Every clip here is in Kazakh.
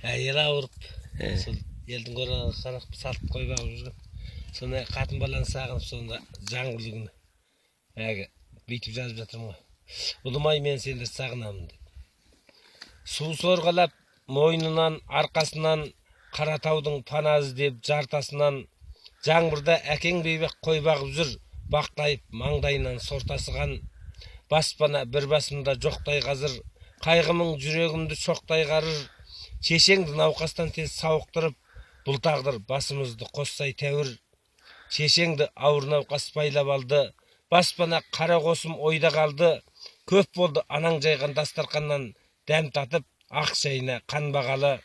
Ел ауырып, сол елдің қорағын қарап сатып қойып алып жүрген. Сонда қатын баланы сағынып, сонда жаңбырлы күні. Әгі бүйтіп жазып жатырмын ғой. Ұлым-ай, мен сендерді сағынамын деп. Су сорғалап, мойнынан, арқасынан, Қаратаудың пана іздеп жартасынан, жаңбырда әкең бейбақ қой бағып жүр, бақтайып маңдайынан сор тасыған. Баспана бір басымда жоқтай қазір, қайғымың жүрегімді шоқтай қарыр. Шешеңді науқастан тез сауықтырып, бұл тағдыр басымызды қоссай тәуір. Шешеңді ауыр науқас байлап алды, баспана қара қосым ойда қалды. Көп болды анаң жайған дастарқаннан, дәм татып ақ шайына қан бағалы.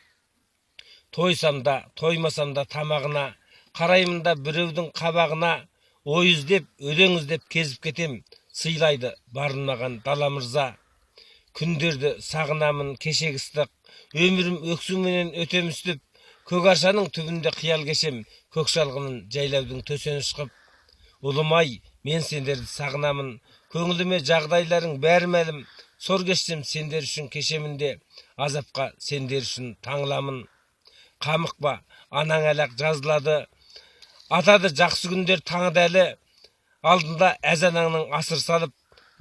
Тойсам да, тоймасам да тамағына, қараймын да біреудің қабағына. Ой іздеп, өлең іздеп кезіп кетем, сыйлайды барынмаған дала мырза. Күндерді сағынамын кешегі ыстық, өмірім өксуменен өтем үстіп. Көк аршаның түбінде қиял кешем, көк шалғынын жайлаудың төсеніш қып. Ұлым-ай, мен сендерді сағынамын, көңіліме жағдайларың бәрі мәлім. Сор кешсем сендер үшін кешемінде, азапқа сендер үшін таңыламын. Қамықпа, анаң әлі-ақ жазылады, атады жақсы күндер таңы дәлі. Алдында әз-анаңның асыр салып,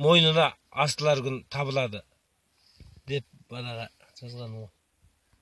мойнына асылар күн табылады деп балаға жазған ғой.